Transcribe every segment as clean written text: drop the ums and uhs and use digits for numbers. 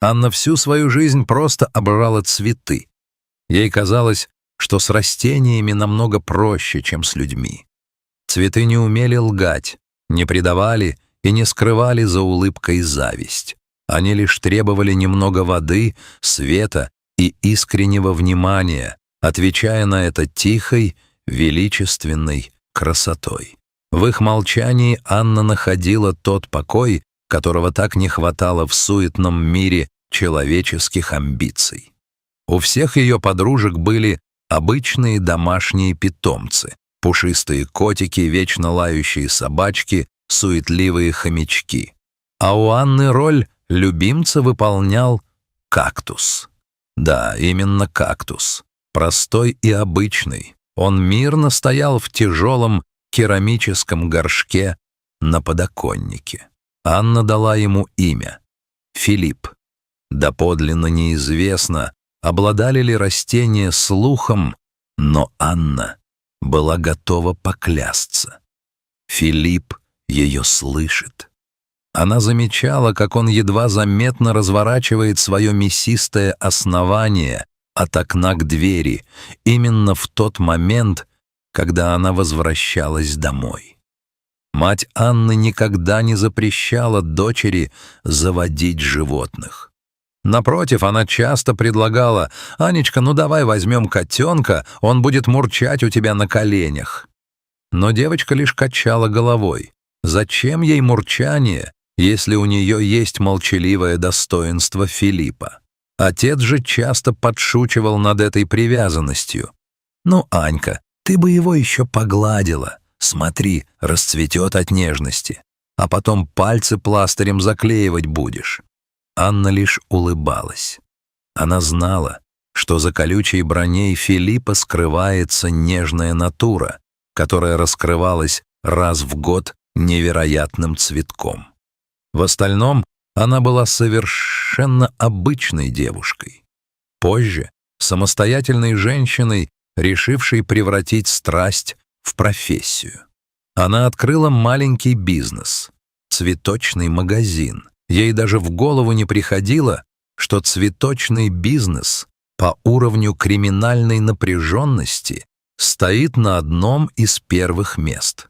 Анна всю свою жизнь просто обожала цветы. Ей казалось, что с растениями намного проще, чем с людьми. Цветы не умели лгать, не предавали и не скрывали за улыбкой зависть. Они лишь требовали немного воды, света и искреннего внимания, отвечая на это тихой, величественной красотой. В их молчании Анна находила тот покой, которого так не хватало в суетном мире человеческих амбиций. У всех ее подружек были обычные домашние питомцы, пушистые котики, вечно лающие собачки, суетливые хомячки. А у Анны роль любимца выполнял кактус. Да, именно кактус. Простой и обычный. Он мирно стоял в тяжелом керамическом горшке на подоконнике. Анна дала ему имя — Филипп. Доподлинно неизвестно, обладали ли растения слухом, но Анна была готова поклясться. Филипп ее слышит. Она замечала, как он едва заметно разворачивает свое мясистое основание от окна к двери, именно в тот момент, когда она возвращалась домой. Мать Анны никогда не запрещала дочери заводить животных. Напротив, она часто предлагала: «Анечка, ну давай возьмем котенка, он будет мурчать у тебя на коленях». Но девочка лишь качала головой. Зачем ей мурчание, если у нее есть молчаливое достоинство Филиппа? Отец же часто подшучивал над этой привязанностью. «Ну, Анька, ты бы его еще погладила. Смотри, расцветет от нежности. А потом пальцы пластырем заклеивать будешь». Анна лишь улыбалась. Она знала, что за колючей броней Филиппа скрывается нежная натура, которая раскрывалась раз в год невероятным цветком. В остальном она была совершенно обычной девушкой. Позже — самостоятельной женщиной, решившей превратить страсть в профессию. Она открыла маленький бизнес — цветочный магазин. Ей даже в голову не приходило, что цветочный бизнес по уровню криминальной напряженности стоит на одном из первых мест.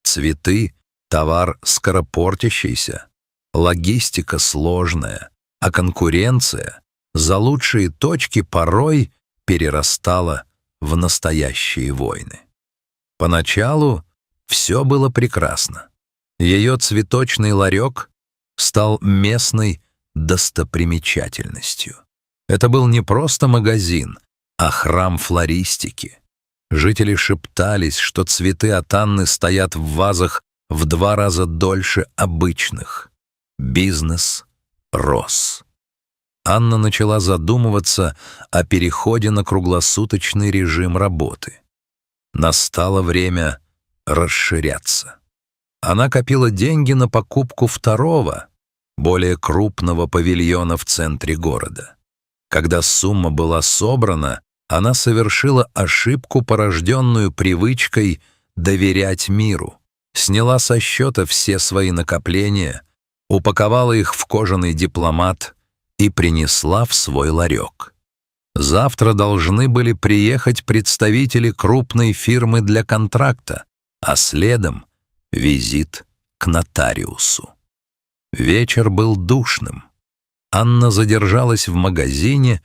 Цветы — товар скоропортящийся, логистика сложная, а конкуренция за лучшие точки порой перерастала в настоящие войны. Поначалу все было прекрасно. Ее цветочный ларек стал местной достопримечательностью. Это был не просто магазин, а храм флористики. Жители шептались, что цветы от Анны стоят в вазах в 2 раза дольше обычных. Бизнес рос. Анна начала задумываться о переходе на круглосуточный режим работы. Настало время расширяться. Она копила деньги на покупку второго, более крупного павильона в центре города. Когда сумма была собрана, она совершила ошибку, порожденную привычкой доверять миру. Сняла со счета все свои накопления, упаковала их в кожаный дипломат и принесла в свой ларек. Завтра должны были приехать представители крупной фирмы для контракта, а следом — визит к нотариусу. Вечер был душным. Анна задержалась в магазине,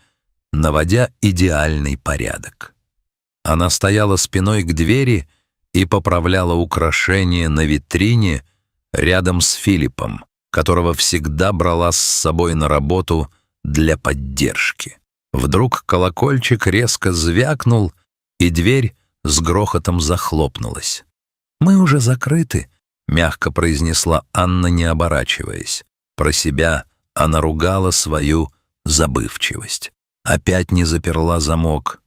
наводя идеальный порядок. Она стояла спиной к двери и поправляла украшения на витрине рядом с Филиппом, которого всегда брала с собой на работу для поддержки. Вдруг колокольчик резко звякнул, и дверь с грохотом захлопнулась. «Мы уже закрыты», — мягко произнесла Анна, не оборачиваясь. Про себя она ругала свою забывчивость. Опять не заперла замок.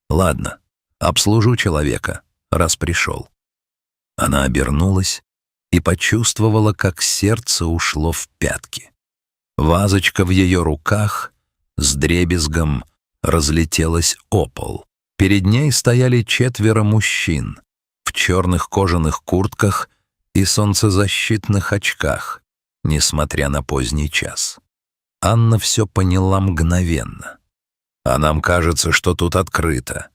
«Ладно, обслужу человека, раз пришел». Она обернулась и почувствовала, как сердце ушло в пятки. Вазочка в ее руках с дребезгом разлетелась о пол. Перед ней стояли 4 мужчин в черных кожаных куртках и солнцезащитных очках, несмотря на поздний час. Анна все поняла мгновенно. «А нам кажется, что тут открыто.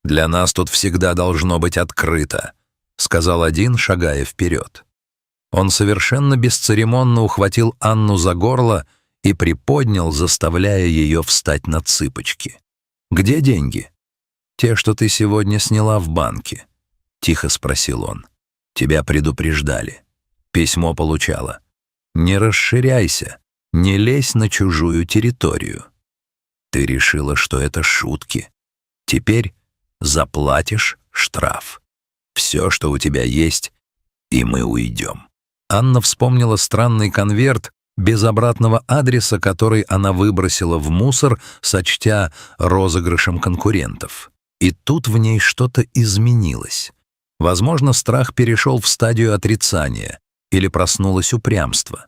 Для нас тут всегда должно быть открыто», — сказал один, шагая вперед. Он совершенно бесцеремонно ухватил Анну за горло и приподнял, заставляя ее встать на цыпочки. «Где деньги?» «Те, что ты сегодня сняла в банке», — тихо спросил он. «Тебя предупреждали. Письмо получала. Не расширяйся, не лезь на чужую территорию. Ты решила, что это шутки. Теперь заплатишь штраф. Все, что у тебя есть, и мы уйдем». Анна вспомнила странный конверт без обратного адреса, который она выбросила в мусор, сочтя розыгрышем конкурентов. И тут в ней что-то изменилось. Возможно, страх перешел в стадию отрицания или проснулось упрямство.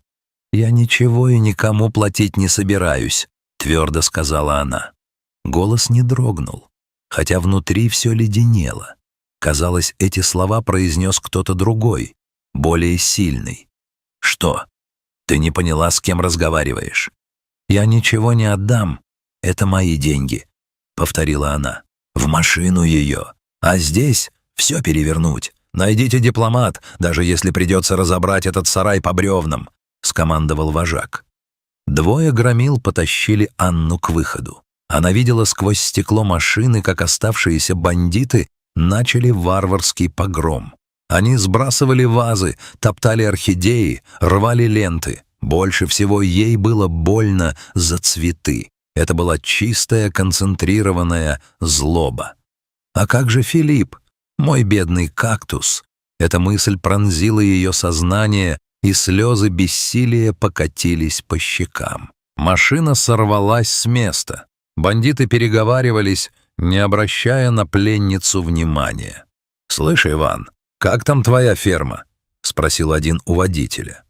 «Я ничего и никому платить не собираюсь», — твердо сказала она. Голос не дрогнул, хотя внутри все леденело. Казалось, эти слова произнес кто-то другой, более сильный. «Что? Ты не поняла, с кем разговариваешь?» «Я ничего не отдам. Это мои деньги», — повторила она. «В машину ее. А здесь все перевернуть. Найдите дипломат, даже если придется разобрать этот сарай по бревнам», — скомандовал вожак. Двое громил потащили Анну к выходу. Она видела сквозь стекло машины, как оставшиеся бандиты начали варварский погром. Они сбрасывали вазы, топтали орхидеи, рвали ленты. Больше всего ей было больно за цветы. Это была чистая, концентрированная злоба. «А как же Филипп, мой бедный кактус?» Эта мысль пронзила ее сознание, и слезы бессилия покатились по щекам. Машина сорвалась с места. Бандиты переговаривались, не обращая на пленницу внимания. «Слышь, Иван, как там твоя ферма?» — спросил один у водителя.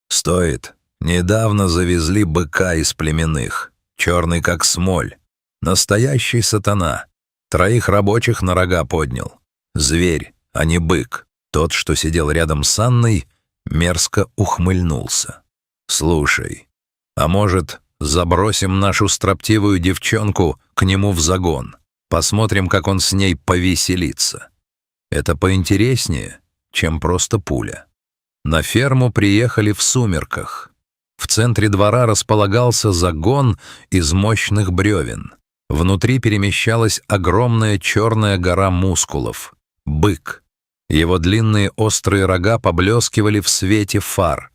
«Стоит. Недавно завезли быка из племенных. Черный как смоль. Настоящий сатана. 3 рабочих на рога поднял. Зверь, а не бык». Тот, что сидел рядом с Анной, мерзко ухмыльнулся. «Слушай, а может, забросим нашу строптивую девчонку к нему в загон? Посмотрим, как он с ней повеселится. Это поинтереснее, чем просто пуля». На ферму приехали в сумерках. В центре двора располагался загон из мощных бревен. Внутри перемещалась огромная черная гора мускулов — бык. Его длинные острые рога поблескивали в свете фар.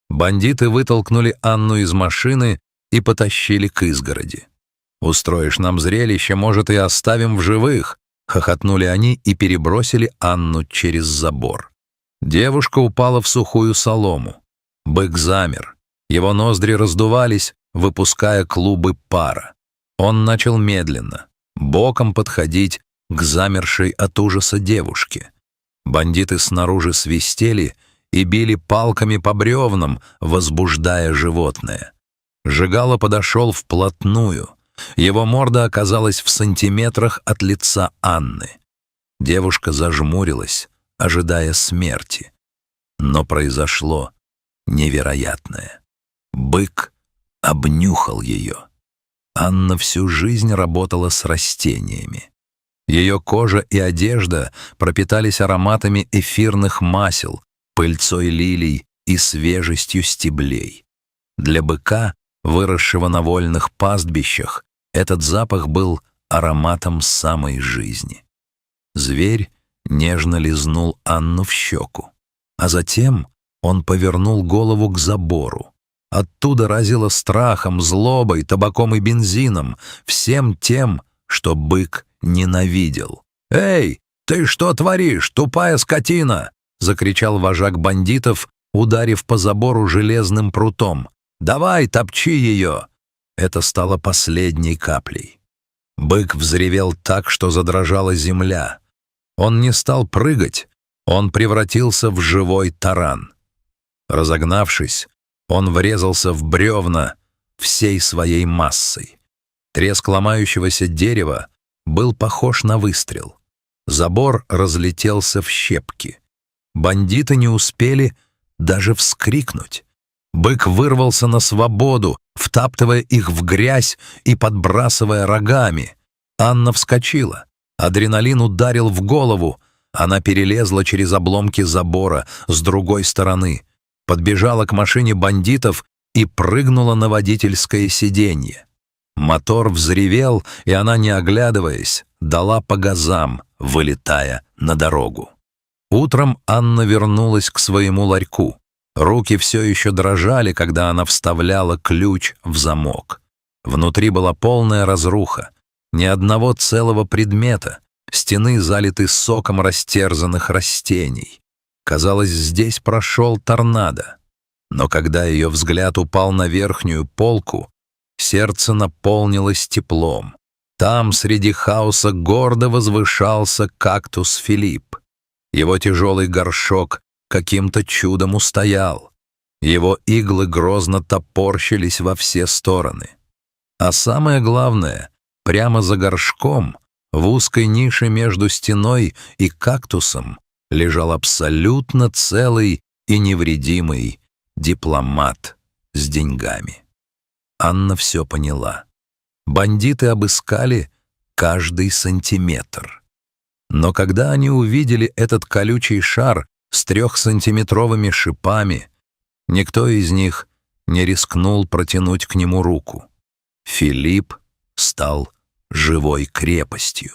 Бандиты вытолкнули Анну из машины и потащили к изгороди. «Устроишь нам зрелище, может, и оставим в живых», — хохотнули они и перебросили Анну через забор. Девушка упала в сухую солому. Бык замер. Его ноздри раздувались, выпуская клубы пара. Он начал медленно, боком подходить к замершей от ужаса девушке. Бандиты снаружи свистели и били палками по бревнам, возбуждая животное. Жигало подошел вплотную. Его морда оказалась в сантиметрах от лица Анны. Девушка зажмурилась, ожидая смерти. Но произошло невероятное. Бык обнюхал ее. Анна всю жизнь работала с растениями. Ее кожа и одежда пропитались ароматами эфирных масел, пыльцой лилий и свежестью стеблей. Для быка, выросшего на вольных пастбищах, этот запах был ароматом самой жизни. Зверь нежно лизнул Анну в щеку, а затем он повернул голову к забору. Оттуда разило страхом, злобой, табаком и бензином, всем тем, что бык ненавидел. «Эй, ты что творишь, тупая скотина?» — закричал вожак бандитов, ударив по забору железным прутом. «Давай, топчи ее!» Это стало последней каплей. Бык взревел так, что задрожала земля. Он не стал прыгать, он превратился в живой таран. Разогнавшись, он врезался в бревна всей своей массой. Треск ломающегося дерева был похож на выстрел. Забор разлетелся в щепки. Бандиты не успели даже вскрикнуть. Бык вырвался на свободу, втаптывая их в грязь и подбрасывая рогами. Анна вскочила. Адреналин ударил в голову. Она перелезла через обломки забора с другой стороны, подбежала к машине бандитов и прыгнула на водительское сиденье. Мотор взревел, и она, не оглядываясь, дала по газам, вылетая на дорогу. Утром Анна вернулась к своему ларьку. Руки все еще дрожали, когда она вставляла ключ в замок. Внутри была полная разруха. Ни одного целого предмета. Стены залиты соком растерзанных растений. Казалось, здесь прошел торнадо. Но когда ее взгляд упал на верхнюю полку, сердце наполнилось теплом. Там, среди хаоса, гордо возвышался кактус Филипп. Его тяжелый горшок каким-то чудом устоял. Его иглы грозно топорщились во все стороны. А самое главное, прямо за горшком, в узкой нише между стеной и кактусом, лежал абсолютно целый и невредимый дипломат с деньгами. Анна все поняла. Бандиты обыскали каждый сантиметр. Но когда они увидели этот колючий шар с 3-сантиметровыми шипами, никто из них не рискнул протянуть к нему руку. Филипп стал живой крепостью.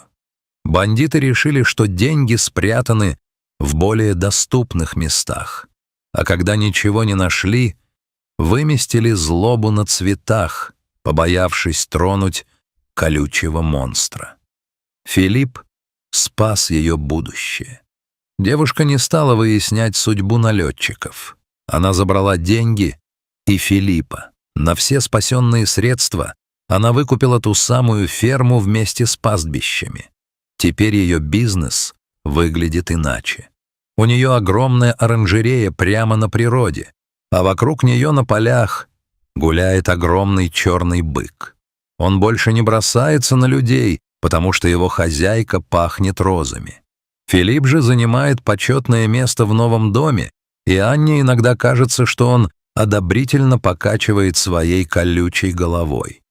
Бандиты решили, что деньги спрятаны в более доступных местах, а когда ничего не нашли, выместили злобу на цветах, побоявшись тронуть колючего монстра. Филипп спас ее будущее. Девушка не стала выяснять судьбу налетчиков. Она забрала деньги и Филиппа. На все спасенные средства она выкупила ту самую ферму вместе с пастбищами. Теперь ее бизнес выглядит иначе. У нее огромная оранжерея прямо на природе, а вокруг нее на полях гуляет огромный черный бык. Он больше не бросается на людей, потому что его хозяйка пахнет розами. Филипп же занимает почетное место в новом доме, и Анне иногда кажется, что он одобрительно покачивает своей колючей головой.